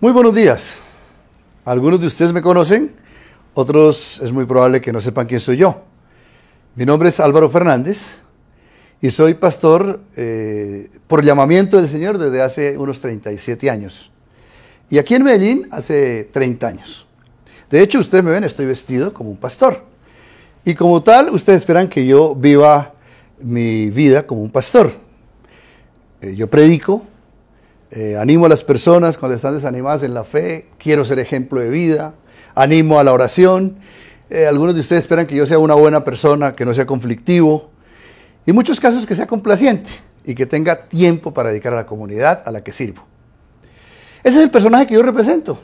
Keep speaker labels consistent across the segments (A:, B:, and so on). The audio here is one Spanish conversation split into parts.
A: Muy buenos días. Algunos de ustedes me conocen, otros es muy probable que no sepan quién soy yo. Mi nombre es Álvaro Fernández y soy pastor por llamamiento del Señor desde hace unos 37 años. Y aquí en Medellín hace 30 años. De hecho, ustedes me ven, estoy vestido como un pastor. Y como tal, ustedes esperan que yo viva mi vida como un pastor. Yo predico. Animo a las personas cuando están desanimadas en la fe, quiero ser ejemplo de vida, animo a la oración. Algunos de ustedes esperan que yo sea una buena persona, que no sea conflictivo, y en muchos casos que sea complaciente y que tenga tiempo para dedicar a la comunidad a la que sirvo. Ese es el personaje que yo represento.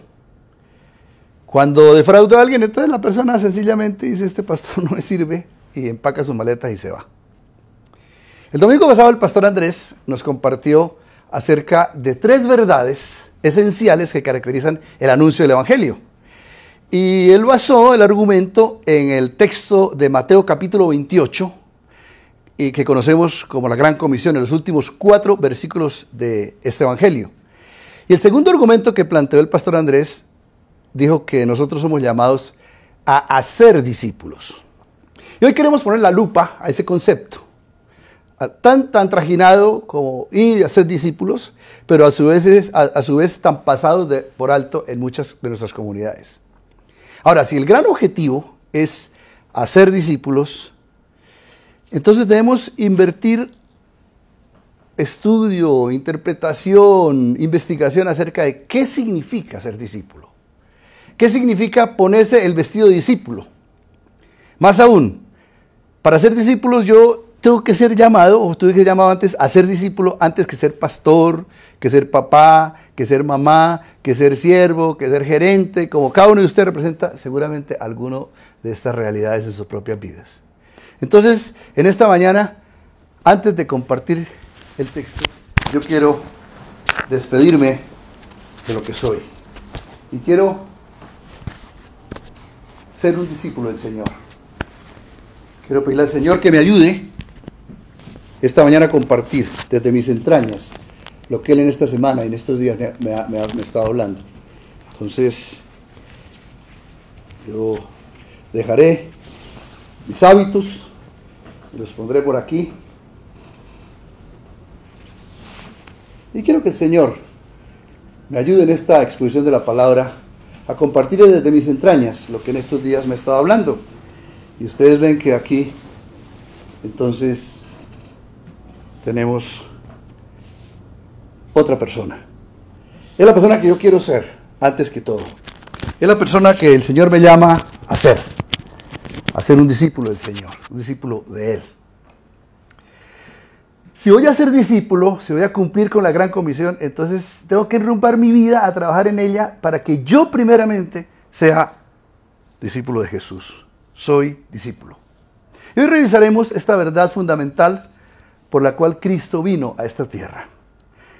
A: Cuando defraudo a alguien, entonces la persona sencillamente dice: este pastor no me sirve, y empaca sus maletas y se va. El domingo pasado el pastor Andrés nos compartió acerca de 3 verdades esenciales que caracterizan el anuncio del Evangelio. Y él basó el argumento en el texto de Mateo capítulo 28, y que conocemos como la Gran Comisión, en los últimos 4 versículos de este Evangelio. Y el segundo argumento que planteó el pastor Andrés dijo que nosotros somos llamados a hacer discípulos. Y hoy queremos poner la lupa a ese concepto. Tan trajinado como ir a ser discípulos, pero a su vez tan pasados por alto en muchas de nuestras comunidades. Ahora, si el gran objetivo es hacer discípulos, entonces debemos invertir estudio, interpretación, investigación acerca de qué significa ser discípulo. ¿Qué significa ponerse el vestido de discípulo? Más aún, para ser discípulos yo tengo que ser llamado, o tuve que ser llamado antes a ser discípulo, antes que ser pastor, que ser papá, que ser mamá, que ser siervo, que ser gerente. Como cada uno de ustedes representa seguramente alguno de estas realidades en sus propias vidas. Entonces, en esta mañana, antes de compartir el texto, yo quiero despedirme de lo que soy. Y quiero ser un discípulo del Señor. Quiero pedirle al Señor que me ayude esta mañana a compartir desde mis entrañas lo que Él en esta semana y en estos días me ha estado hablando. Entonces, yo dejaré mis hábitos y los pondré por aquí. Y quiero que el Señor me ayude en esta exposición de la palabra a compartir desde mis entrañas lo que en estos días me ha estado hablando. Y ustedes ven que aquí, entonces, tenemos otra persona. Es la persona que yo quiero ser, antes que todo. Es la persona que el Señor me llama a ser un discípulo del Señor, un discípulo de Él. Si voy a ser discípulo, si voy a cumplir con la Gran Comisión, entonces tengo que enrumbar mi vida a trabajar en ella para que yo primeramente sea discípulo de Jesús. Soy discípulo. Y hoy revisaremos esta verdad fundamental por la cual Cristo vino a esta tierra.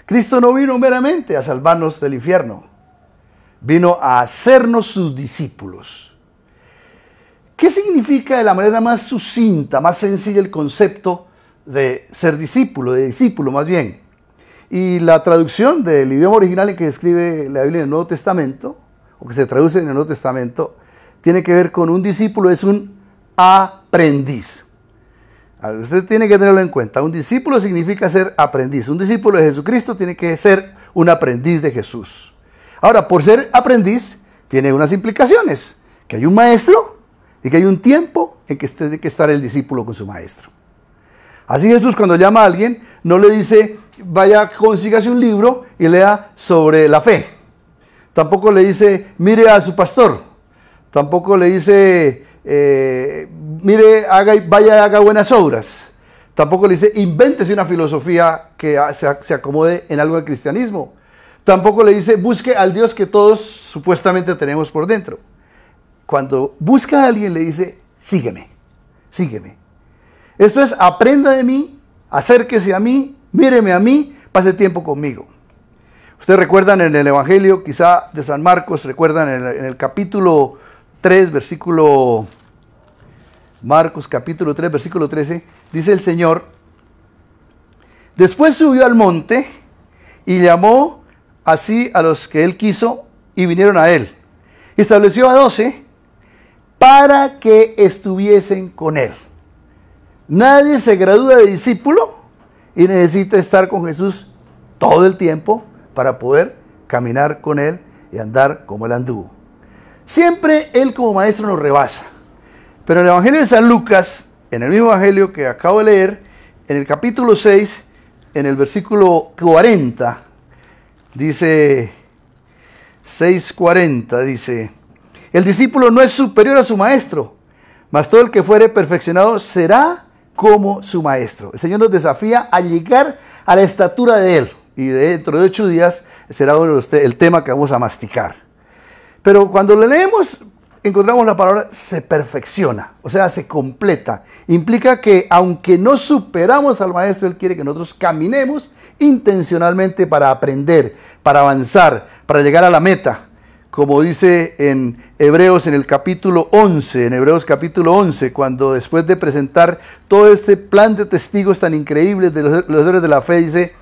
A: Cristo no vino meramente a salvarnos del infierno, vino a hacernos sus discípulos. ¿Qué significa de la manera más sucinta, más sencilla el concepto de ser discípulo, de discípulo más bien? Y la traducción del idioma original en que escribe la Biblia en el Nuevo Testamento, o que se traduce en el Nuevo Testamento, tiene que ver con un discípulo, es un aprendiz. Usted tiene que tenerlo en cuenta. Un discípulo significa ser aprendiz. Un discípulo de Jesucristo tiene que ser un aprendiz de Jesús. Ahora, por ser aprendiz, tiene unas implicaciones. Que hay un maestro y que hay un tiempo en que tiene que estar el discípulo con su maestro. Así Jesús, cuando llama a alguien, no le dice: vaya, consígase un libro y lea sobre la fe. Tampoco le dice: mire a su pastor. Tampoco le dice: mire, vaya y haga buenas obras. Tampoco le dice: invéntese una filosofía que se acomode en algo del cristianismo. Tampoco le dice: busque al Dios que todos supuestamente tenemos por dentro. Cuando busca a alguien le dice: sígueme, sígueme. Esto es: aprenda de mí, acérquese a mí, míreme a mí, pase tiempo conmigo. Ustedes recuerdan en el Evangelio, quizá de San Marcos, recuerdan en el capítulo 3, versículo Marcos capítulo 3, versículo 13, dice el Señor: después subió al monte y llamó así a los que él quiso y vinieron a él. Y estableció a 12 para que estuviesen con él. Nadie se gradúa de discípulo y necesita estar con Jesús todo el tiempo para poder caminar con él y andar como él anduvo. Siempre él como maestro nos rebasa. Pero en el Evangelio de San Lucas, en el mismo Evangelio que acabo de leer, en el capítulo 6, en el versículo 40, dice 6:40, dice: el discípulo no es superior a su maestro, mas todo el que fuere perfeccionado será como su maestro. El Señor nos desafía a llegar a la estatura de él. Y dentro de 8 días será el tema que vamos a masticar. Pero cuando lo leemos, encontramos la palabra se perfecciona, o sea, se completa. Implica que aunque no superamos al maestro, él quiere que nosotros caminemos intencionalmente para aprender, para avanzar, para llegar a la meta. Como dice en Hebreos, en el capítulo 11, en Hebreos capítulo 11, cuando después de presentar todo este plan de testigos tan increíbles de los héroes de la fe, dice,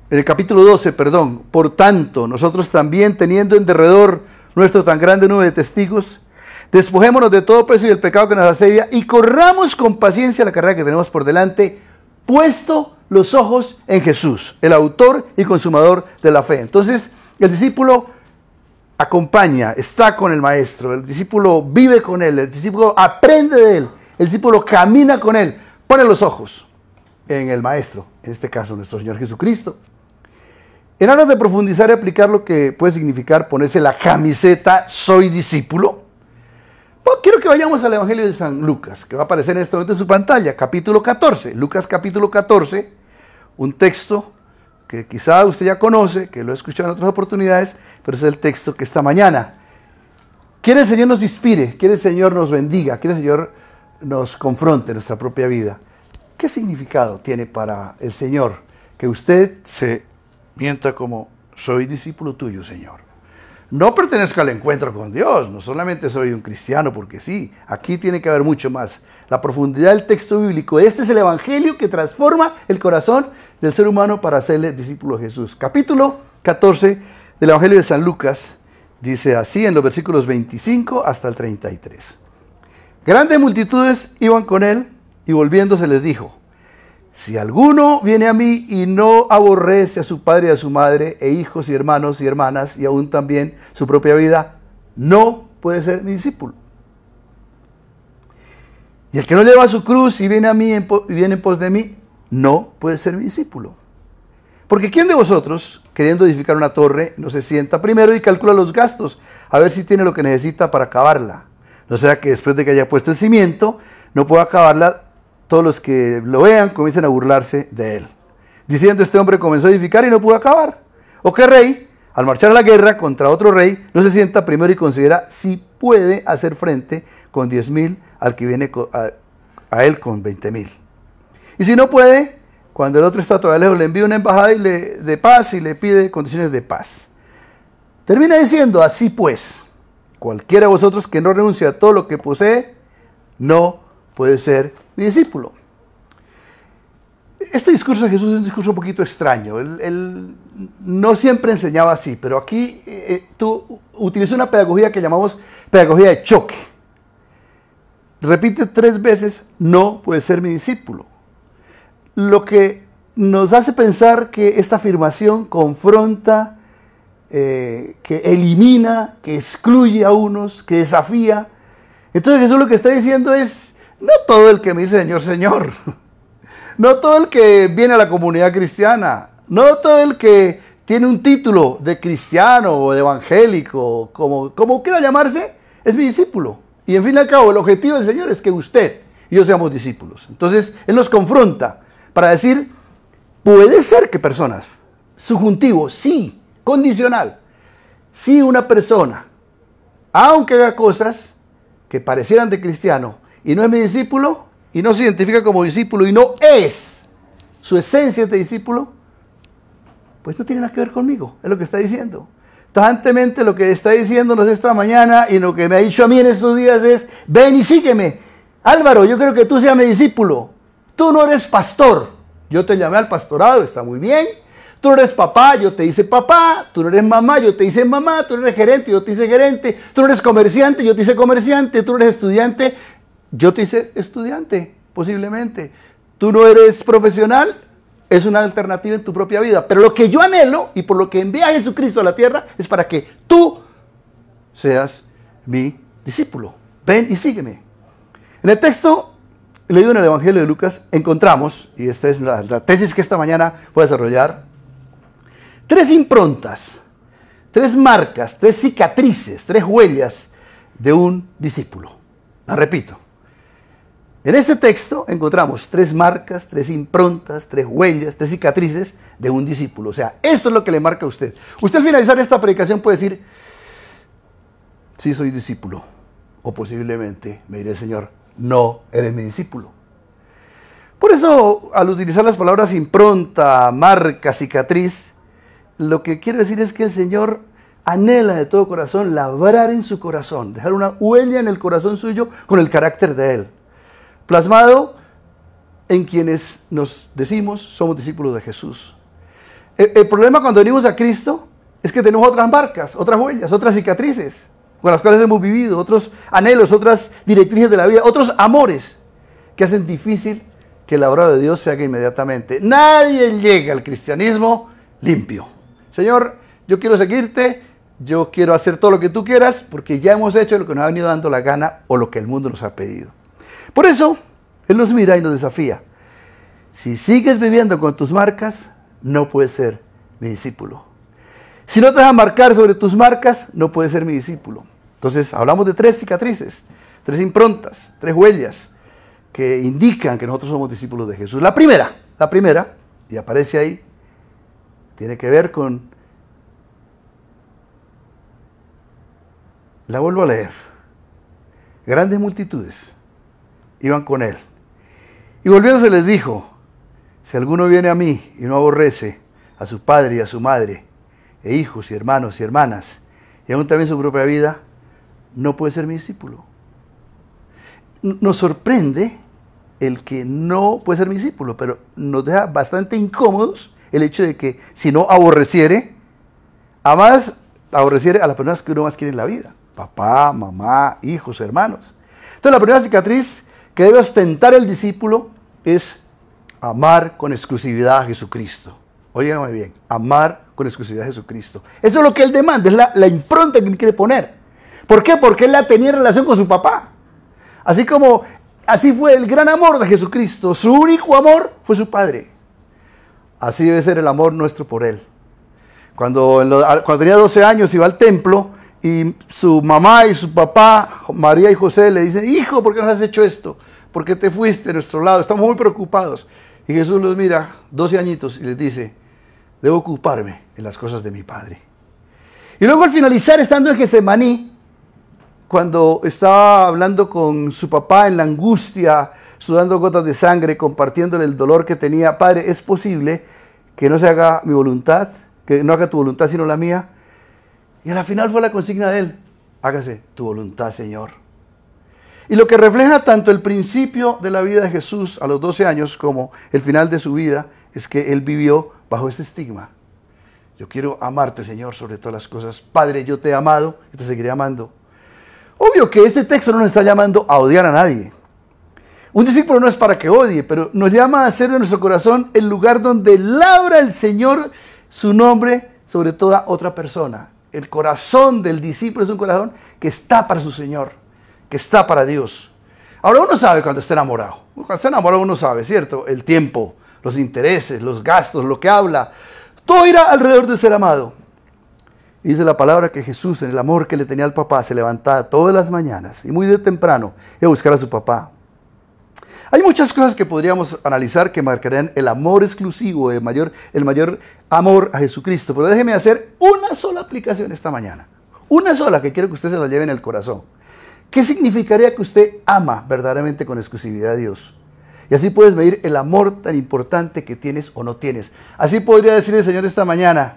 A: en el capítulo 12, perdón: por tanto, nosotros también, teniendo en derredor nuestro tan grande número de testigos, despojémonos de todo peso y del pecado que nos asedia, y corramos con paciencia la carrera que tenemos por delante, puesto los ojos en Jesús, el autor y consumador de la fe. Entonces, el discípulo acompaña, está con el maestro, el discípulo vive con él, el discípulo aprende de él, el discípulo camina con él, pone los ojos en el maestro, en este caso nuestro Señor Jesucristo. En aras de profundizar y aplicar lo que puede significar ponerse la camiseta soy discípulo, pues quiero que vayamos al Evangelio de San Lucas, que va a aparecer en este momento en su pantalla, capítulo 14, Lucas capítulo 14, un texto que quizá usted ya conoce, que lo he escuchado en otras oportunidades, pero es el texto que esta mañana quiere el Señor nos inspire, quiere el Señor nos bendiga, quiere el Señor nos confronte en nuestra propia vida. ¿Qué significado tiene para el Señor que usted se mienta como soy discípulo tuyo, Señor? No pertenezco al encuentro con Dios, no solamente soy un cristiano porque sí, aquí tiene que haber mucho más. La profundidad del texto bíblico, este es el evangelio que transforma el corazón del ser humano para hacerle discípulo de Jesús. Capítulo 14 del Evangelio de San Lucas dice así en los versículos 25 hasta el 33. Grandes multitudes iban con él y volviéndose les dijo: si alguno viene a mí y no aborrece a su padre y a su madre, e hijos y hermanos y hermanas, y aún también su propia vida, no puede ser mi discípulo. Y el que no lleva su cruz y viene a mí y viene en pos de mí, no puede ser mi discípulo. Porque ¿quién de vosotros, queriendo edificar una torre, no se sienta primero y calcula los gastos, a ver si tiene lo que necesita para acabarla? No sea que después de que haya puesto el cimiento, no pueda acabarla, todos los que lo vean comiencen a burlarse de él. Diciendo, este hombre comenzó a edificar y no pudo acabar. ¿O qué rey, al marchar a la guerra contra otro rey, no se sienta primero y considera si puede hacer frente con 10,000 al que viene a él con 20,000? Y si no puede, cuando el otro está todavía lejos, le envía una embajada de paz y le pide condiciones de paz. Termina diciendo, así pues, cualquiera de vosotros que no renuncie a todo lo que posee, no puede ser mi discípulo. Este discurso de Jesús es un discurso un poquito extraño. Él no siempre enseñaba así, pero aquí tú utilizas una pedagogía que llamamos pedagogía de choque. Repite 3 veces, no puede ser mi discípulo. Lo que nos hace pensar que esta afirmación confronta, que elimina, que excluye a unos, que desafía. Entonces Jesús lo que está diciendo es, no todo el que me dice Señor, Señor, no todo el que viene a la comunidad cristiana, no todo el que tiene un título de cristiano o de evangélico, como quiera llamarse, es mi discípulo. Y en fin y al cabo, el objetivo del Señor es que usted y yo seamos discípulos. Entonces, Él nos confronta para decir, puede ser que personas, subjuntivo, sí, condicional, sí una persona, aunque haga cosas que parecieran de cristiano y no es mi discípulo, y no se identifica como discípulo y no es su esencia de discípulo, pues no tiene nada que ver conmigo, es lo que está diciendo. Tajantemente lo que está diciéndonos esta mañana y lo que me ha dicho a mí en estos días es, ven y sígueme. Álvaro, yo creo que tú seas mi discípulo. Tú no eres pastor. Yo te llamé al pastorado, está muy bien. Tú no eres papá, yo te hice papá. Tú no eres mamá, yo te hice mamá. Tú no eres gerente, yo te hice gerente. Tú no eres comerciante, yo te hice comerciante. Tú no eres estudiante, yo te hice estudiante, posiblemente. Tú no eres profesional, es una alternativa en tu propia vida. Pero lo que yo anhelo y por lo que envía a Jesucristo a la tierra es para que tú seas mi discípulo. Ven y sígueme. En el texto leído en el Evangelio de Lucas encontramos, y esta es la tesis que esta mañana voy a desarrollar, 3 improntas, 3 marcas, 3 cicatrices, 3 huellas de un discípulo. La repito. En este texto encontramos 3 marcas, 3 improntas, 3 huellas, 3 cicatrices de un discípulo. O sea, esto es lo que le marca a usted. Usted al finalizar esta predicación puede decir, sí soy discípulo. O posiblemente me diré, Señor, no eres mi discípulo. Por eso, al utilizar las palabras impronta, marca, cicatriz, lo que quiero decir es que el Señor anhela de todo corazón labrar en su corazón, dejar una huella en el corazón suyo con el carácter de Él, plasmado en quienes nos decimos somos discípulos de Jesús. El problema cuando venimos a Cristo es que tenemos otras marcas, otras huellas, otras cicatrices con las cuales hemos vivido, otros anhelos, otras directrices de la vida, otros amores que hacen difícil que la obra de Dios se haga inmediatamente. Nadie llega al cristianismo limpio. Señor, yo quiero seguirte, yo quiero hacer todo lo que tú quieras, porque ya hemos hecho lo que nos ha venido dando la gana o lo que el mundo nos ha pedido. Por eso, Él nos mira y nos desafía. Si sigues viviendo con tus marcas, no puedes ser mi discípulo. Si no te vas a marcar sobre tus marcas, no puedes ser mi discípulo. Entonces, hablamos de 3 cicatrices, 3 improntas, 3 huellas que indican que nosotros somos discípulos de Jesús. La primera, y aparece ahí, tiene que ver con, la vuelvo a leer, grandes multitudes iban con él. Y volviéndose les dijo, si alguno viene a mí y no aborrece a su padre y a su madre, e hijos y hermanos y hermanas, y aún también su propia vida, no puede ser mi discípulo. Nos sorprende el que no puede ser mi discípulo, pero nos deja bastante incómodos el hecho de que si no aborreciere, además aborreciere a las personas que uno más quiere en la vida, papá, mamá, hijos, hermanos. Entonces la primera cicatriz que debe ostentar el discípulo es amar con exclusividad a Jesucristo. Óigame bien, amar con exclusividad a Jesucristo. Eso es lo que Él demanda, es la impronta que Él quiere poner. ¿Por qué? Porque Él la tenía en relación con su papá. Así fue el gran amor de Jesucristo. Su único amor fue su Padre. Así debe ser el amor nuestro por Él. Cuando tenía 12 años iba al templo y su mamá y su papá, María y José, le dicen, hijo, ¿por qué nos has hecho esto? ¿Por qué te fuiste de nuestro lado? Estamos muy preocupados. Y Jesús los mira, 12 añitos, y les dice, debo ocuparme en las cosas de mi Padre. Y luego al finalizar, estando en Getsemaní, cuando estaba hablando con su papá en la angustia, sudando gotas de sangre, compartiéndole el dolor que tenía, Padre, ¿es posible que no se haga mi voluntad, que no haga tu voluntad sino la mía? Y al final fue la consigna de él, hágase tu voluntad, Señor. Y lo que refleja tanto el principio de la vida de Jesús a los 12 años como el final de su vida es que él vivió bajo ese estigma. Yo quiero amarte, Señor, sobre todas las cosas. Padre, yo te he amado y te seguiré amando. Obvio que este texto no nos está llamando a odiar a nadie. Un discípulo no es para que odie, pero nos llama a hacer de nuestro corazón el lugar donde labra el Señor su nombre sobre toda otra persona. El corazón del discípulo es un corazón que está para su Señor, que está para Dios. Ahora uno sabe cuando está enamorado. Cuando está enamorado uno sabe, ¿cierto? El tiempo, los intereses, los gastos, lo que habla. Todo irá alrededor de ser amado. Y dice la palabra que Jesús, en el amor que le tenía al papá, se levantaba todas las mañanas y muy de temprano iba a buscar a su papá. Hay muchas cosas que podríamos analizar que marcarían el amor exclusivo, el mayor amor a Jesucristo. Pero déjeme hacer una sola aplicación esta mañana. Una sola que quiero que usted se la lleve en el corazón. ¿Qué significaría que usted ama verdaderamente con exclusividad a Dios? Y así puedes medir el amor tan importante que tienes o no tienes. Así podría decir el Señor esta mañana,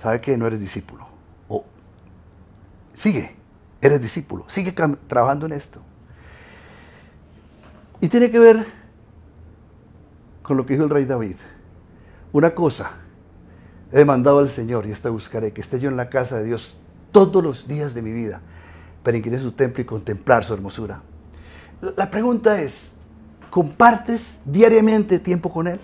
A: ¿sabe que no eres discípulo? O sigue, eres discípulo, sigue trabajando en esto. Y tiene que ver con lo que dijo el rey David. Una cosa He demandado al Señor y esta buscaré, que esté yo en la casa de Dios todos los días de mi vida, para inquirir su templo y contemplar su hermosura. La pregunta es, ¿compartes diariamente tiempo con Él?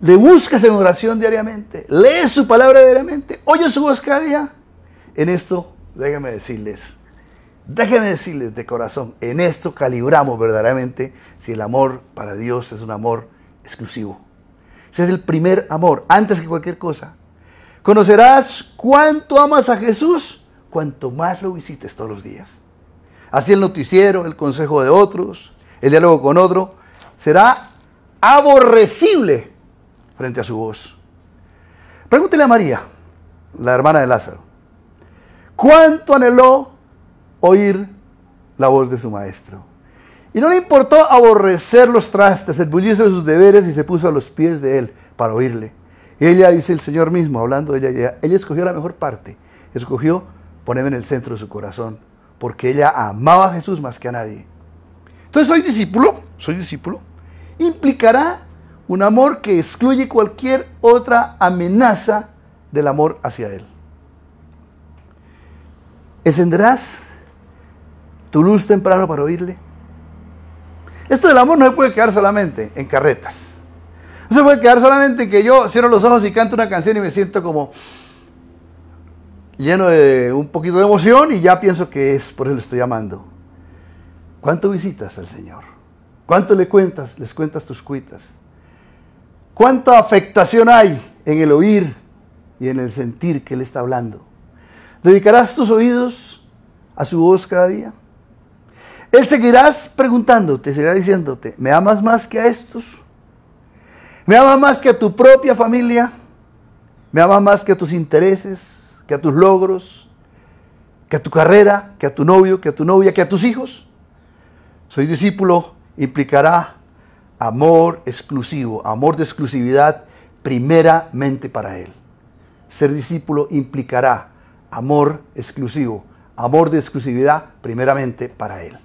A: ¿Le buscas en oración diariamente? ¿Lees su palabra diariamente? ¿Oyes su voz cada día? En esto, déjenme decirles de corazón, en esto calibramos verdaderamente si el amor para Dios es un amor exclusivo. Ese es el primer amor, antes que cualquier cosa. Conocerás cuánto amas a Jesús, cuanto más lo visites todos los días. Así el noticiero, el consejo de otros, el diálogo con otro, será aborrecible frente a su voz. Pregúntele a María, la hermana de Lázaro, ¿cuánto anheló oír la voz de su maestro? Y no le importó aborrecer los trastes, el bullicio de sus deberes, y se puso a los pies de él para oírle. Y ella, dice el Señor mismo, hablando de ella escogió la mejor parte, escogió ponerme en el centro de su corazón, porque ella amaba a Jesús más que a nadie. Entonces, soy discípulo, implicará un amor que excluye cualquier otra amenaza del amor hacia Él. ¿Encenderás tu luz temprano para oírle? Esto del amor no se puede quedar solamente en carretas. No se puede quedar solamente en que yo cierro los ojos y canto una canción y me siento como lleno de un poquito de emoción y ya pienso que es por eso le estoy amando. ¿Cuánto visitas al Señor? ¿Cuánto les cuentas tus cuitas? ¿Cuánta afectación hay en el oír y en el sentir que Él está hablando? ¿Dedicarás tus oídos a su voz cada día? Él seguirás preguntándote, seguirá diciéndote, ¿me amas más que a estos? ¿Me amas más que a tu propia familia? ¿Me amas más que a tus intereses, que a tus logros, que a tu carrera, que a tu novio, que a tu novia, que a tus hijos? Soy discípulo implicará amor exclusivo, amor de exclusividad primeramente para Él. Ser discípulo implicará amor exclusivo, amor de exclusividad primeramente para Él.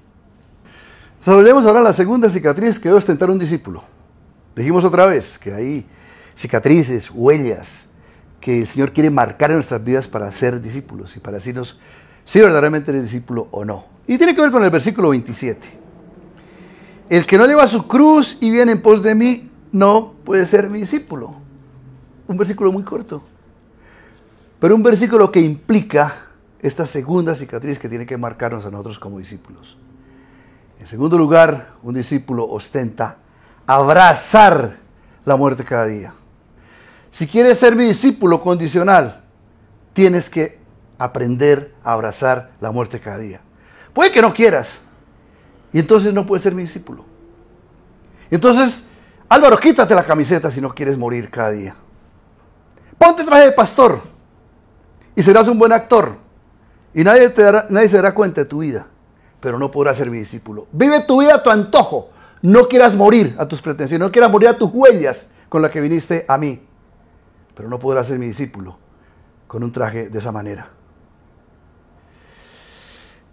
A: Desarrollemos ahora la segunda cicatriz que debe ostentar un discípulo. Dijimos otra vez que hay cicatrices, huellas, que el Señor quiere marcar en nuestras vidas para ser discípulos y para decirnos si verdaderamente eres discípulo o no. Y tiene que ver con el versículo 27. El que no lleva su cruz y viene en pos de mí, no puede ser mi discípulo. Un versículo muy corto, pero un versículo que implica esta segunda cicatriz que tiene que marcarnos a nosotros como discípulos. En segundo lugar, un discípulo ostenta abrazar la muerte cada día. Si quieres ser mi discípulo condicional, tienes que aprender a abrazar la muerte cada día. Puede que no quieras, y entonces no puedes ser mi discípulo. Entonces, Álvaro, quítate la camiseta si no quieres morir cada día. Ponte traje de pastor y serás un buen actor. Y nadie se dará cuenta de tu vida, pero no podrás ser mi discípulo. Vive tu vida a tu antojo. No quieras morir a tus pretensiones, no quieras morir a tus huellas con las que viniste a mí. Pero no podrás ser mi discípulo con un traje de esa manera.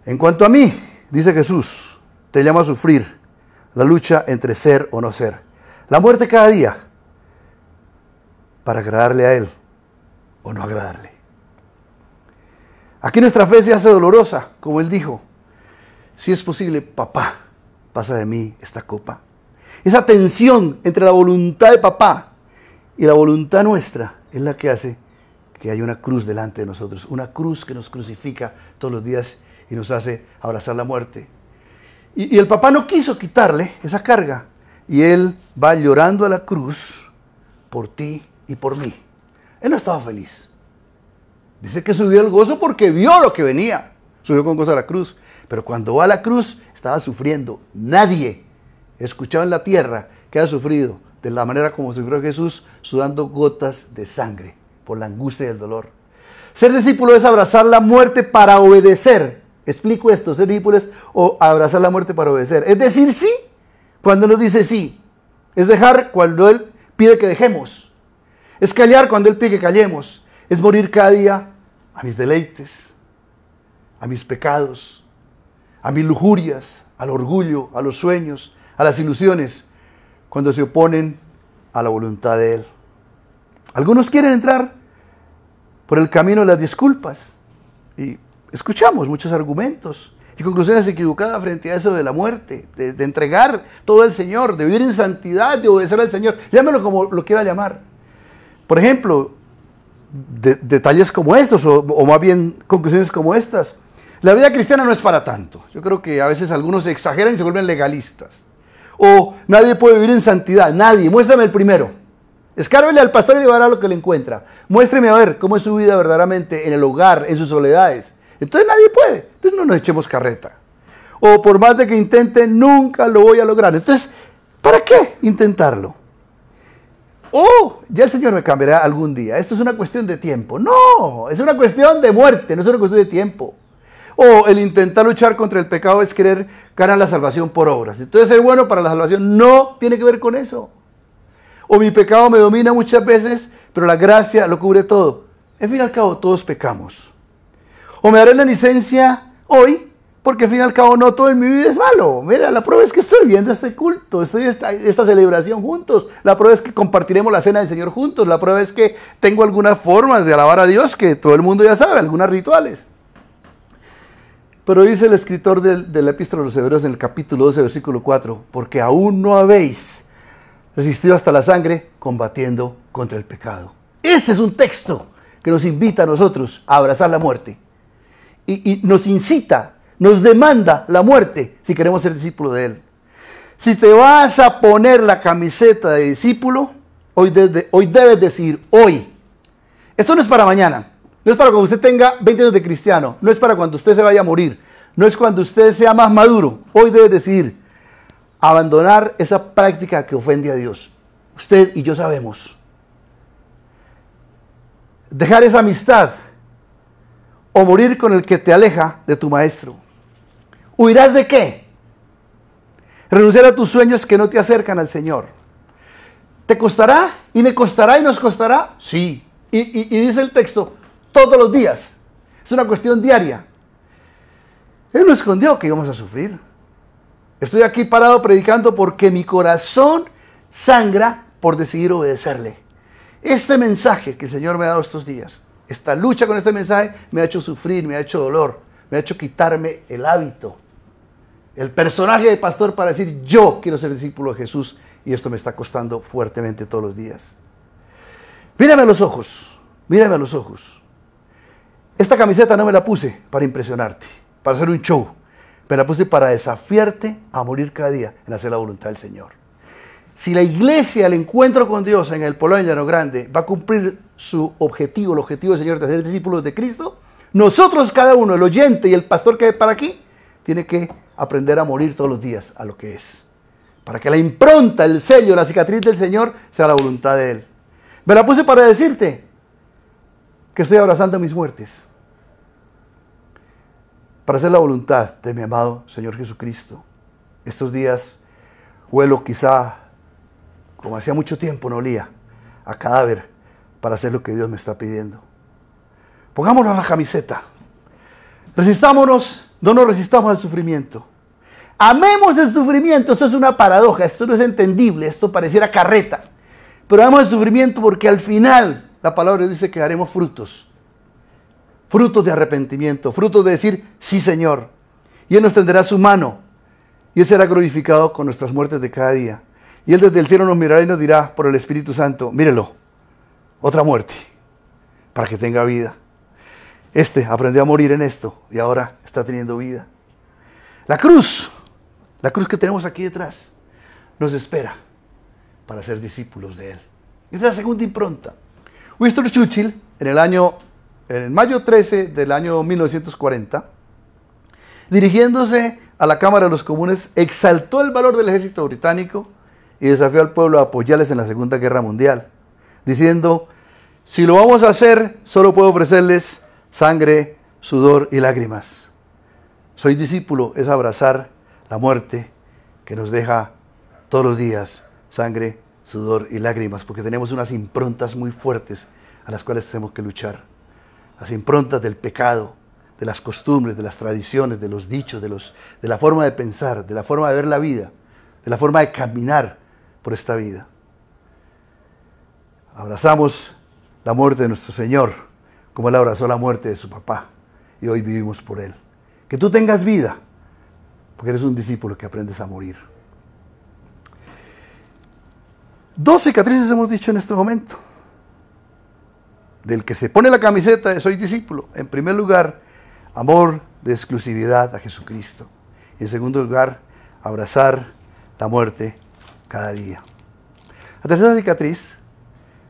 A: En cuanto a mí, dice Jesús, te llamo a sufrir la lucha entre ser o no ser. La muerte cada día para agradarle a Él o no agradarle. Aquí nuestra fe se hace dolorosa, como Él dijo. Si es posible, papá, pasa de mí esta copa. Esa tensión entre la voluntad de papá y la voluntad nuestra es la que hace que haya una cruz delante de nosotros. Una cruz que nos crucifica todos los días y nos hace abrazar la muerte. Y el papá no quiso quitarle esa carga. Y él va llorando a la cruz por ti y por mí. Él no estaba feliz. Dice que subió el gozo porque vio lo que venía. Subió con gozo a la cruz. Pero cuando va a la cruz estaba sufriendo. Nadie escuchado en la tierra que haya sufrido de la manera como sufrió Jesús, sudando gotas de sangre por la angustia y el dolor. Ser discípulo es abrazar la muerte para obedecer. Explico esto, ser discípulo es abrazar la muerte para obedecer. Es decir sí cuando nos dice sí. Es dejar cuando Él pide que dejemos. Es callar cuando Él pide que callemos. Es morir cada día a mis deleites, a mis pecados, a mis lujurias, al orgullo, a los sueños, a las ilusiones, cuando se oponen a la voluntad de Él. Algunos quieren entrar por el camino de las disculpas y escuchamos muchos argumentos y conclusiones equivocadas frente a eso de la muerte, de entregar todo al Señor, de vivir en santidad, de obedecer al Señor, llámelo como lo quiera llamar. Por ejemplo, detalles como estos, o más bien conclusiones como estas. La vida cristiana no es para tanto. Yo creo que a veces algunos se exageran y se vuelven legalistas. O nadie puede vivir en santidad, nadie, muéstrame el primero. Escárvele al pastor y le dará lo que le encuentra. Muéstreme a ver cómo es su vida verdaderamente en el hogar, en sus soledades. Entonces nadie puede. Entonces no nos echemos carreta. O por más de que intente, nunca lo voy a lograr. Entonces, ¿para qué intentarlo? Ya el Señor me cambiará algún día. Esto es una cuestión de tiempo. No, es una cuestión de muerte, no es una cuestión de tiempo. O el intentar luchar contra el pecado es querer ganar la salvación por obras. Entonces ser bueno para la salvación no tiene que ver con eso. O mi pecado me domina muchas veces, pero la gracia lo cubre todo. En fin y al cabo, todos pecamos. O me daré la licencia hoy, porque al fin y al cabo no todo en mi vida es malo. Mira, la prueba es que estoy viendo este culto, esta celebración juntos. La prueba es que compartiremos la cena del Señor juntos. La prueba es que tengo algunas formas de alabar a Dios que todo el mundo ya sabe, algunos rituales. Pero dice el escritor de la Epístola de los Hebreos en el capítulo 12, versículo 4, porque aún no habéis resistido hasta la sangre combatiendo contra el pecado. Ese es un texto que nos invita a nosotros a abrazar la muerte. Y nos incita, nos demanda la muerte si queremos ser discípulos de Él. Si te vas a poner la camiseta de discípulo, hoy debes decir, hoy. Esto no es para mañana, no es para cuando usted tenga 20 años de cristiano, no es para cuando usted se vaya a morir, no es cuando usted sea más maduro. Hoy debes decidir abandonar esa práctica que ofende a Dios. Usted y yo sabemos. Dejar esa amistad o morir con el que te aleja de tu maestro. ¿Huirás de qué? Renunciar a tus sueños que no te acercan al Señor. ¿Te costará? ¿Y me costará y nos costará? Sí. Y dice el texto, todos los días. Es una cuestión diaria. Él no escondió que íbamos a sufrir. Estoy aquí parado predicando porque mi corazón sangra por decidir obedecerle. Este mensaje que el Señor me ha dado estos días, esta lucha con este mensaje me ha hecho sufrir, me ha hecho dolor, me ha hecho quitarme el hábito, el personaje de pastor para decir yo quiero ser discípulo de Jesús y esto me está costando fuertemente todos los días. Mírame a los ojos, mírame a los ojos. Esta camiseta no me la puse para impresionarte, para hacer un show. Me la puse para desafiarte a morir cada día en hacer la voluntad del Señor. Si la iglesia, el encuentro con Dios en el Poblado de Llano Grande va a cumplir su objetivo, el objetivo del Señor de ser discípulos de Cristo, nosotros cada uno, el oyente y el pastor que hay para aquí, tiene que aprender a morir todos los días a lo que es. Para que la impronta, el sello, la cicatriz del Señor sea la voluntad de Él. Me la puse para decirte que estoy abrazando mis muertes. Para hacer la voluntad de mi amado Señor Jesucristo. Estos días huelo quizá, como hacía mucho tiempo no olía, a cadáver para hacer lo que Dios me está pidiendo. Pongámonos la camiseta. Resistámonos, no nos resistamos al sufrimiento. Amemos el sufrimiento. Esto es una paradoja, esto no es entendible, esto pareciera carreta. Pero amemos el sufrimiento porque al final la palabra dice que haremos frutos. Frutos de arrepentimiento, frutos de decir, sí Señor. Y Él nos tenderá su mano. Y Él será glorificado con nuestras muertes de cada día. Y Él desde el cielo nos mirará y nos dirá por el Espíritu Santo, mírelo, otra muerte, para que tenga vida. Este aprendió a morir en esto y ahora está teniendo vida. La cruz que tenemos aquí detrás, nos espera para ser discípulos de Él. Esta es la segunda impronta. Winston Churchill, en mayo 13 del año 1940, dirigiéndose a la Cámara de los Comunes, exaltó el valor del ejército británico y desafió al pueblo a apoyarles en la Segunda Guerra Mundial, diciendo, si lo vamos a hacer, solo puedo ofrecerles sangre, sudor y lágrimas. Soy discípulo es abrazar la muerte que nos deja todos los días sangre, sudor y lágrimas, porque tenemos unas improntas muy fuertes a las cuales tenemos que luchar. Las improntas del pecado, de las costumbres, de las tradiciones, de los dichos, de la forma de pensar, de la forma de ver la vida, de la forma de caminar por esta vida. Abrazamos la muerte de nuestro Señor, como Él abrazó la muerte de su papá, y hoy vivimos por Él. Que tú tengas vida, porque eres un discípulo que aprendes a morir. 2 cicatrices hemos dicho en este momento. Del que se pone la camiseta de soy discípulo. En primer lugar, amor de exclusividad a Jesucristo. Y en segundo lugar, abrazar la muerte cada día. La tercera cicatriz,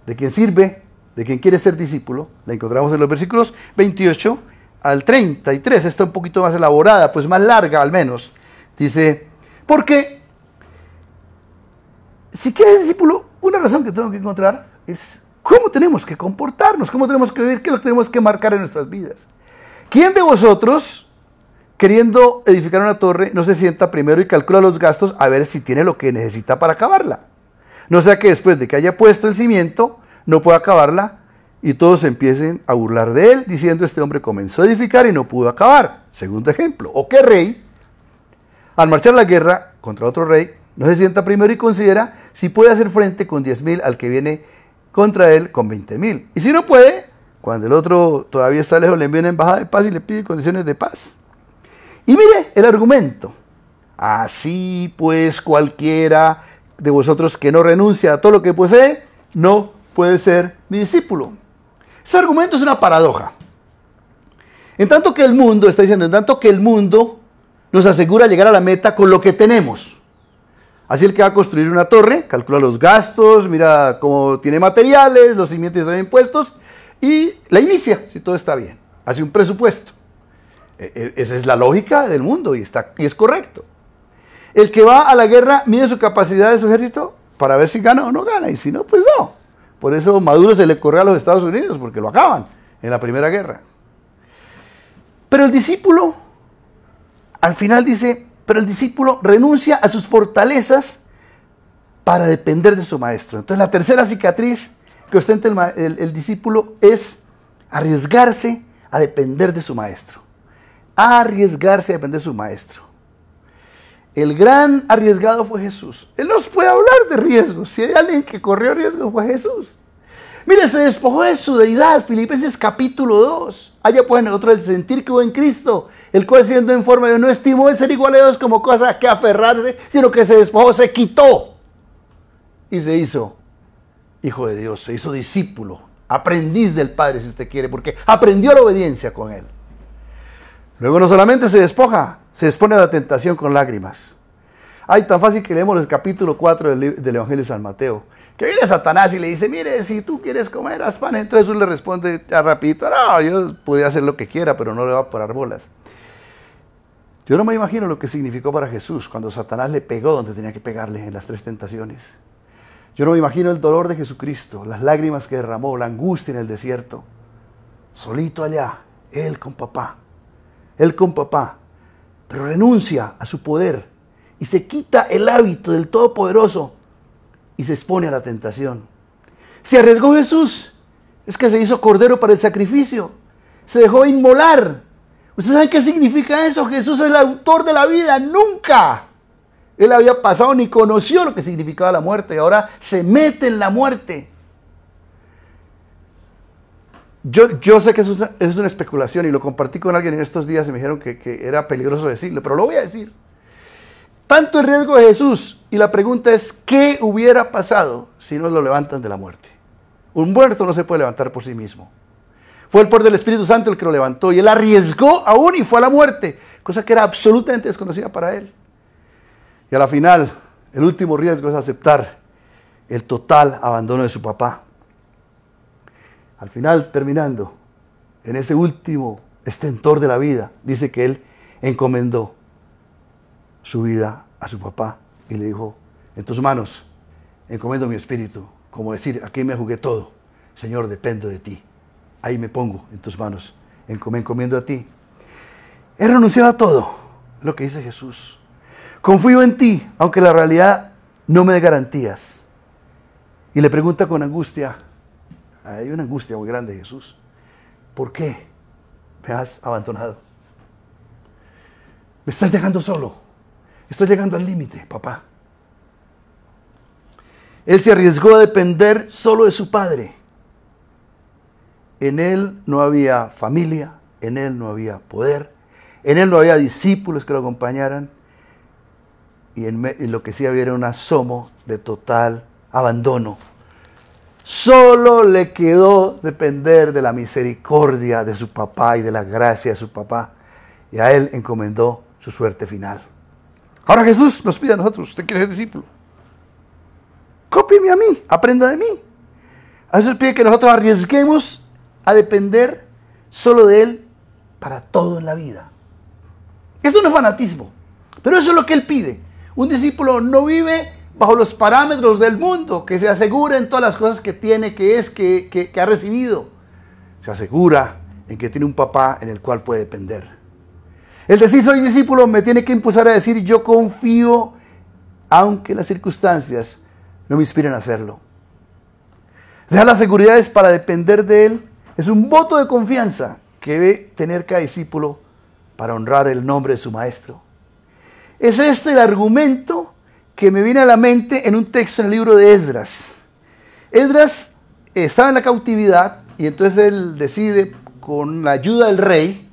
A: de quien sirve, de quien quiere ser discípulo, la encontramos en los versículos 28 al 33. Está un poquito más elaborada, pues más larga al menos. Dice, porque si quieres discípulo, una razón que tengo que encontrar es cómo tenemos que comportarnos, cómo tenemos que vivir, qué es lo que tenemos que marcar en nuestras vidas. ¿Quién de vosotros, queriendo edificar una torre, no se sienta primero y calcula los gastos a ver si tiene lo que necesita para acabarla? No sea que después de que haya puesto el cimiento, no pueda acabarla y todos empiecen a burlar de él, diciendo este hombre comenzó a edificar y no pudo acabar. Segundo ejemplo. ¿O qué rey, al marchar a la guerra contra otro rey, no se sienta primero y considera si puede hacer frente con 10,000 al que viene contra él con 20,000? Y si no puede, cuando el otro todavía está lejos, le envía una embajada de paz y le pide condiciones de paz. Y mire el argumento. Así pues, cualquiera de vosotros que no renuncia a todo lo que posee, no puede ser mi discípulo. Este argumento es una paradoja. En tanto que el mundo, está diciendo, en tanto que el mundo nos asegura llegar a la meta con lo que tenemos. Así el que va a construir una torre, calcula los gastos, mira cómo tiene materiales, los cimientos están bien puestos y la inicia, si todo está bien. Hace un presupuesto. Esa es la lógica del mundo y es correcto. El que va a la guerra mide su capacidad de su ejército para ver si gana o no gana, y si no, pues no. Por eso Maduro se le corrió a los Estados Unidos, porque lo acaban en la Primera Guerra. Pero el discípulo, al final dice, pero el discípulo renuncia a sus fortalezas para depender de su maestro. Entonces la tercera cicatriz que ostenta el discípulo es arriesgarse a depender de su maestro. Arriesgarse a depender de su maestro. El gran arriesgado fue Jesús. Él nos puede hablar de riesgos. Si hay alguien que corrió riesgo fue Jesús. Mire, se despojó de su deidad. Filipenses capítulo 2. Allá pueden nosotros el sentir que hubo en Cristo, el cual siendo en forma de Dios no estimó el ser igual a Dios como cosa que aferrarse, sino que se despojó, se quitó y se hizo hijo de Dios, se hizo discípulo, aprendiz del Padre si usted quiere, porque aprendió la obediencia con él. Luego no solamente se despoja, se expone a la tentación con lágrimas. Ay, tan fácil que leemos el capítulo 4 del Evangelio de San Mateo. Que viene Satanás y le dice, mire, si tú quieres comer, haz pan. Entonces Jesús le responde ya rapidito, no, yo podía hacer lo que quiera, pero no le va a parar bolas. Yo no me imagino lo que significó para Jesús cuando Satanás le pegó donde tenía que pegarle en las 3 tentaciones. Yo no me imagino el dolor de Jesucristo, las lágrimas que derramó, la angustia en el desierto. Solito allá, él con papá, pero renuncia a su poder y se quita el hábito del Todopoderoso y se expone a la tentación. Se arriesgó Jesús, es que se hizo cordero para el sacrificio, se dejó inmolar. ¿Ustedes saben qué significa eso? Jesús es el autor de la vida, nunca él había pasado ni conoció lo que significaba la muerte y ahora se mete en la muerte. Yo sé que eso es una especulación y lo compartí con alguien en estos días y me dijeron que era peligroso decirlo, pero lo voy a decir. Tanto el riesgo de Jesús y la pregunta es, ¿qué hubiera pasado si no lo levantan de la muerte? Un muerto no se puede levantar por sí mismo. Fue el poder del Espíritu Santo el que lo levantó y él arriesgó aún y fue a la muerte, cosa que era absolutamente desconocida para él. Y a la final, el último riesgo es aceptar el total abandono de su papá. Al final, terminando, en ese último estentor de la vida, dice que él encomendó su vida a su papá y le dijo, en tus manos encomiendo mi espíritu, como decir, aquí me jugué todo, Señor, dependo de ti, ahí me pongo en tus manos, me encomiendo a ti. He renunciado a todo, lo que dice Jesús. Confío en ti, aunque la realidad no me dé garantías. Y le pregunta con angustia, hay una angustia muy grande, Jesús, ¿por qué me has abandonado? Me estás dejando solo, estoy llegando al límite, papá. Él se arriesgó a depender solo de su padre. En él no había familia, en él no había poder, en él no había discípulos que lo acompañaran, y en lo que sí había era un asomo de total abandono. Solo le quedó depender de la misericordia de su papá y de la gracia de su papá, y a él encomendó su suerte final. Ahora Jesús nos pide a nosotros: usted quiere ser discípulo, cópieme a mí, aprenda de mí. A Jesús pide que nosotros arriesguemos a depender solo de él para todo en la vida. Esto no es fanatismo, pero eso es lo que él pide. Un discípulo no vive bajo los parámetros del mundo, que se asegura en todas las cosas que tiene, que ha recibido. Se asegura en que tiene un papá en el cual puede depender. El decir soy discípulo me tiene que impulsar a decir yo confío, aunque las circunstancias no me inspiren a hacerlo. Dejar las seguridades para depender de él es un voto de confianza que debe tener cada discípulo para honrar el nombre de su maestro. Es este el argumento que me viene a la mente en un texto en el libro de Esdras. Esdras estaba en la cautividad y entonces él decide, con la ayuda del rey,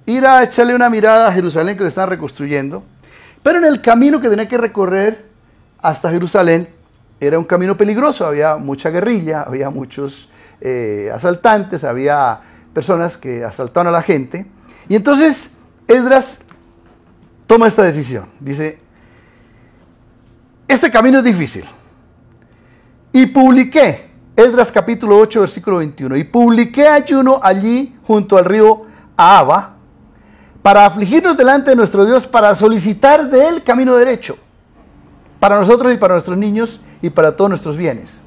A: ir a echarle una mirada a Jerusalén que lo están reconstruyendo. Pero en el camino que tenía que recorrer hasta Jerusalén era un camino peligroso, había mucha guerrilla, había muchos asaltantes, había personas que asaltaban a la gente. Y entonces Esdras toma esta decisión, dice: este camino es difícil. Y publiqué, Esdras capítulo 8, versículo 21, y publiqué ayuno allí junto al río Ahava, para afligirnos delante de nuestro Dios, para solicitar de él camino derecho, para nosotros y para nuestros niños y para todos nuestros bienes.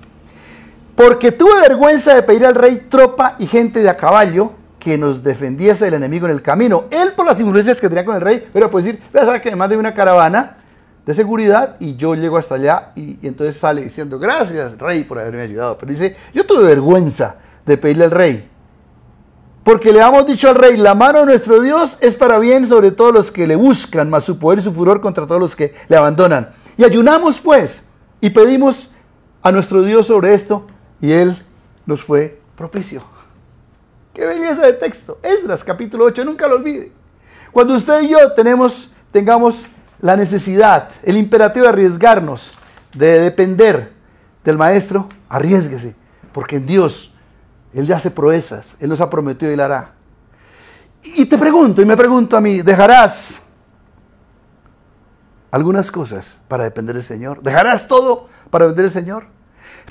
A: Porque tuve vergüenza de pedir al rey tropa y gente de a caballo que nos defendiese del enemigo en el camino. Él, por las influencias que tenía con el rey, pero pues decir, vea, sabe que me mande una caravana de seguridad y yo llego hasta allá, y entonces sale diciendo gracias rey por haberme ayudado. Pero dice, yo tuve vergüenza de pedirle al rey, porque le hemos dicho al rey: la mano de nuestro Dios es para bien sobre todos los que le buscan, mas su poder y su furor contra todos los que le abandonan. Y ayunamos pues y pedimos a nuestro Dios sobre esto, y él nos fue propicio. ¡Qué belleza de texto! Esdras capítulo 8, nunca lo olvide. Cuando usted y yo tengamos la necesidad, el imperativo de arriesgarnos, de depender del maestro, arriésguese, porque en Dios él hace proezas, él nos ha prometido y él hará. Y te pregunto, y me pregunto a mí, ¿dejarás algunas cosas para depender del Señor? ¿Dejarás todo para depender del Señor?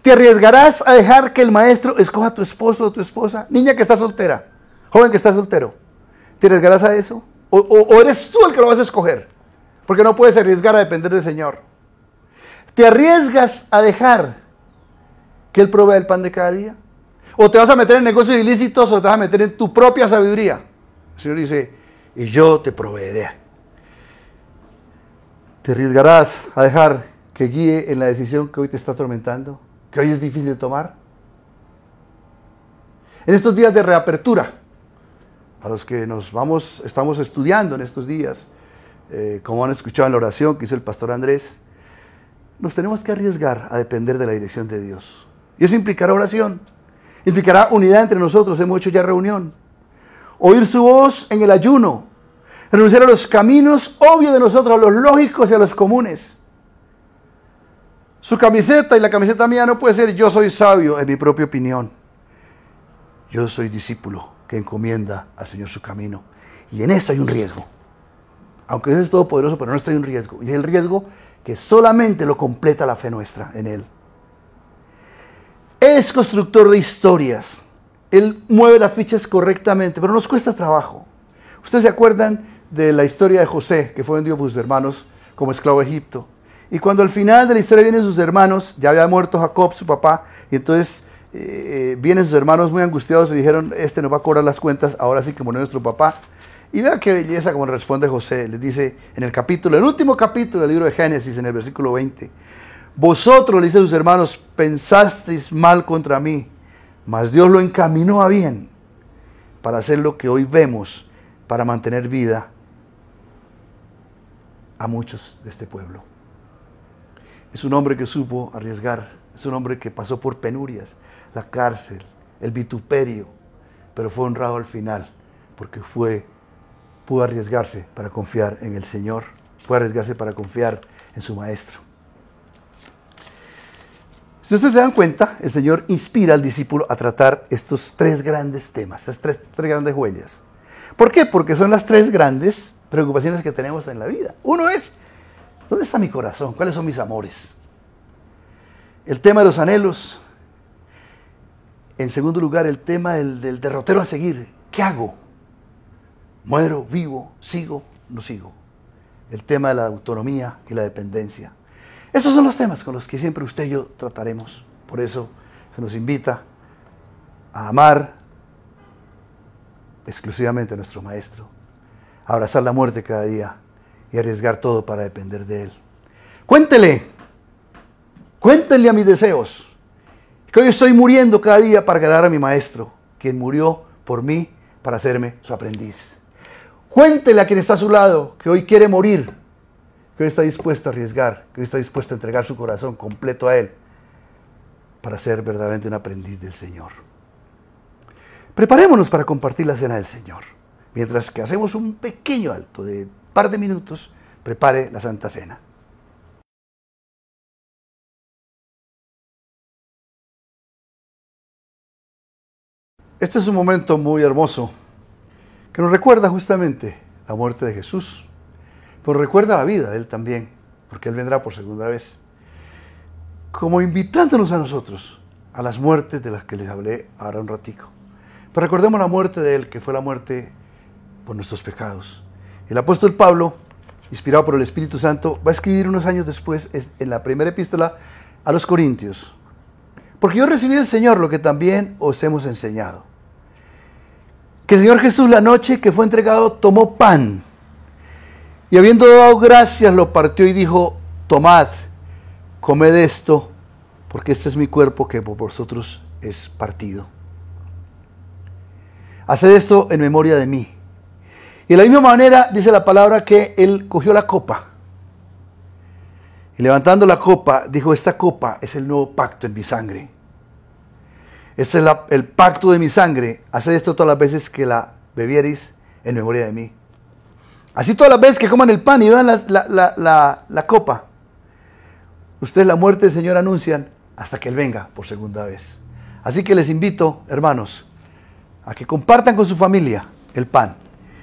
A: ¿Te arriesgarás a dejar que el maestro escoja a tu esposo o tu esposa? Niña que está soltera, joven que está soltero, ¿te arriesgarás a eso? ¿O eres tú el que lo vas a escoger? Porque no puedes arriesgar a depender del Señor. ¿Te arriesgas a dejar que Él provea el pan de cada día? ¿O te vas a meter en negocios ilícitos o te vas a meter en tu propia sabiduría? El Señor dice, y yo te proveeré. ¿Te arriesgarás a dejar que guíe en la decisión que hoy te está atormentando? ¿Que hoy es difícil de tomar? En estos días de reapertura, a los que estamos estudiando en estos días, como han escuchado en la oración que hizo el pastor Andrés, nos tenemos que arriesgar a depender de la dirección de Dios. Y eso implicará oración, implicará unidad entre nosotros. Hemos hecho ya reunión. Oír su voz en el ayuno, renunciar a los caminos obvios de nosotros, a los lógicos y a los comunes. Su camiseta y la camiseta mía no puede ser yo soy sabio en mi propia opinión. Yo soy discípulo que encomienda al Señor su camino. Y en esto hay un riesgo. Aunque Dios es todopoderoso, pero no esto hay un riesgo. Y es el riesgo que solamente lo completa la fe nuestra en Él. Es constructor de historias. Él mueve las fichas correctamente, pero nos cuesta trabajo. Ustedes se acuerdan de la historia de José, que fue vendido por sus hermanos como esclavo a Egipto. Y cuando al final de la historia vienen sus hermanos, ya había muerto Jacob, su papá, y entonces vienen sus hermanos muy angustiados y dijeron, este nos va a cobrar las cuentas, ahora sí que murió nuestro papá. Y vea qué belleza como responde José. Les dice en el último capítulo del libro de Génesis, en el versículo 20, vosotros, le dice a sus hermanos, pensasteis mal contra mí, mas Dios lo encaminó a bien para hacer lo que hoy vemos, para mantener vida a muchos de este pueblo. Es un hombre que supo arriesgar, es un hombre que pasó por penurias, la cárcel, el vituperio, pero fue honrado al final, porque pudo arriesgarse para confiar en el Señor, pudo arriesgarse para confiar en su maestro. Si ustedes se dan cuenta, el Señor inspira al discípulo a tratar estos tres grandes temas, estas tres grandes huellas. ¿Por qué? Porque son las tres grandes preocupaciones que tenemos en la vida. Uno es, ¿dónde está mi corazón? ¿Cuáles son mis amores? El tema de los anhelos. En segundo lugar, el tema del derrotero a seguir. ¿Qué hago? ¿Muero? ¿Vivo? ¿Sigo? ¿No sigo? El tema de la autonomía y la dependencia. Estos son los temas con los que siempre usted y yo trataremos. Por eso se nos invita a amar exclusivamente a nuestro Maestro, a abrazar la muerte cada día y arriesgar todo para depender de Él. Cuéntele a mis deseos, que hoy estoy muriendo cada día para agradar a mi Maestro, quien murió por mí para hacerme su aprendiz. Cuéntele a quien está a su lado que hoy quiere morir, que hoy está dispuesto a arriesgar, que hoy está dispuesto a entregar su corazón completo a Él para ser verdaderamente un aprendiz del Señor. Preparémonos para compartir la cena del Señor. Mientras que hacemos un pequeño alto de un par de minutos, prepare la Santa Cena. Este es un momento muy hermoso que nos recuerda justamente la muerte de Jesús, pero recuerda la vida de Él también, porque Él vendrá por segunda vez, como invitándonos a nosotros a las muertes de las que les hablé ahora un ratico. Pero recordemos la muerte de Él, que fue la muerte por nuestros pecados. El apóstol Pablo, inspirado por el Espíritu Santo, va a escribir unos años después en la primera epístola a los Corintios: porque yo recibí del Señor lo que también os hemos enseñado, que el Señor Jesús, la noche que fue entregado, tomó pan, y habiendo dado gracias, lo partió y dijo: tomad, comed esto, porque este es mi cuerpo que por vosotros es partido. Haced esto en memoria de mí. Y de la misma manera dice la palabra que Él cogió la copa, y levantando la copa, dijo: esta copa es el nuevo pacto en mi sangre. Este es el pacto de mi sangre. Haced esto todas las veces que la bebiereis en memoria de mí. Así todas las veces que coman el pan y beban la copa, ustedes la muerte del Señor anuncian hasta que Él venga por segunda vez. Así que les invito, hermanos, a que compartan con su familia el pan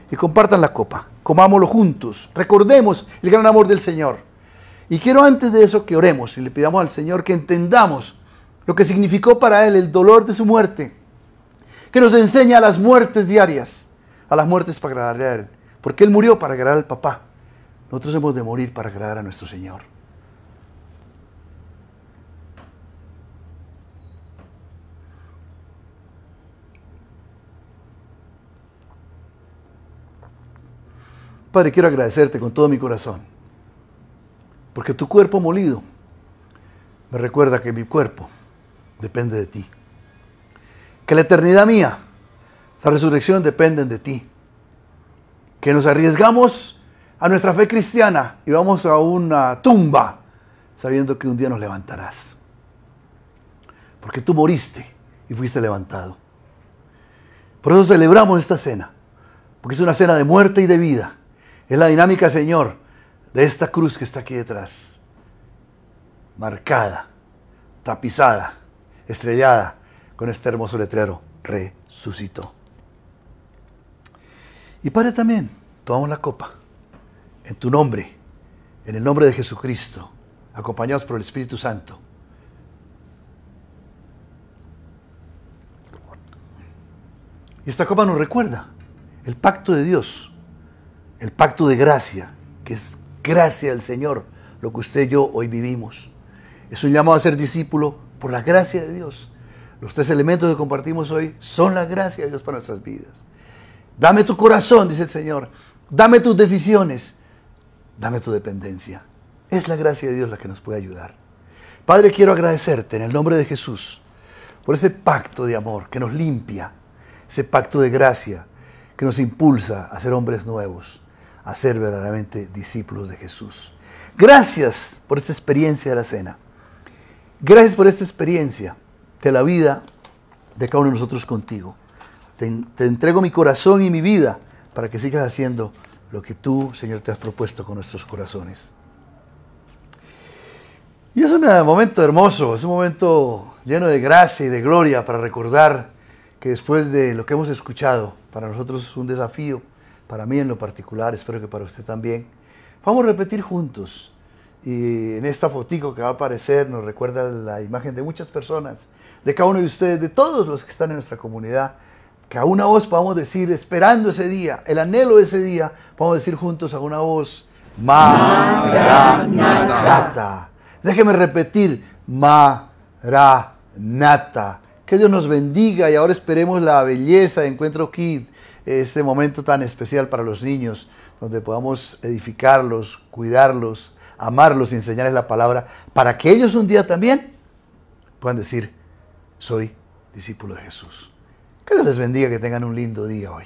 A: y compartan la copa. Comámoslo juntos, recordemos el gran amor del Señor. Y quiero antes de eso que oremos y le pidamos al Señor que entendamos lo que significó para Él el dolor de su muerte, que nos enseña a las muertes diarias, a las muertes para agradarle a Él, porque Él murió para agradar al Papá. Nosotros hemos de morir para agradar a nuestro Señor. Padre, quiero agradecerte con todo mi corazón, porque tu cuerpo molido me recuerda que mi cuerpo depende de ti, que la eternidad mía, la resurrección dependen de ti, que nos arriesgamos a nuestra fe cristiana y vamos a una tumba sabiendo que un día nos levantarás, porque tú moriste y fuiste levantado. Por eso celebramos esta cena, porque es una cena de muerte y de vida. Es la dinámica, Señor, de esta cruz que está aquí detrás, marcada, tapizada, estrellada, con este hermoso letrero: resucitó. Y Padre, también tomamos la copa, en tu nombre, en el nombre de Jesucristo, acompañados por el Espíritu Santo. Y esta copa nos recuerda el pacto de Dios, el pacto de gracia, que es gracia del Señor, lo que usted y yo hoy vivimos. Es un llamado a ser discípulo por la gracia de Dios. Los tres elementos que compartimos hoy son la gracia de Dios para nuestras vidas. Dame tu corazón, dice el Señor. Dame tus decisiones. Dame tu dependencia. Es la gracia de Dios la que nos puede ayudar. Padre, quiero agradecerte en el nombre de Jesús por ese pacto de amor que nos limpia, ese pacto de gracia que nos impulsa a ser hombres nuevos, a ser verdaderamente discípulos de Jesús. Gracias por esta experiencia de la cena. Gracias por esta experiencia de la vida de cada uno de nosotros contigo. te entrego mi corazón y mi vida para que sigas haciendo lo que tú, Señor, te has propuesto con nuestros corazones. Y es un momento hermoso, es un momento lleno de gracia y de gloria para recordar que después de lo que hemos escuchado, para nosotros es un desafío, para mí en lo particular, espero que para usted también. Vamos a repetir juntos. Y en esta fotico que va a aparecer nos recuerda la imagen de muchas personas, de cada uno de ustedes, de todos los que están en nuestra comunidad, que a una voz podamos decir, esperando ese día, el anhelo de ese día, podamos decir juntos a una voz, Maranata. Déjeme repetir, Maranata. Que Dios nos bendiga y ahora esperemos la belleza de Encuentro Kids, este momento tan especial para los niños, donde podamos edificarlos, cuidarlos, amarlos y enseñarles la palabra, para que ellos un día también puedan decir, soy discípulo de Jesús. Que Dios les bendiga, que tengan un lindo día hoy.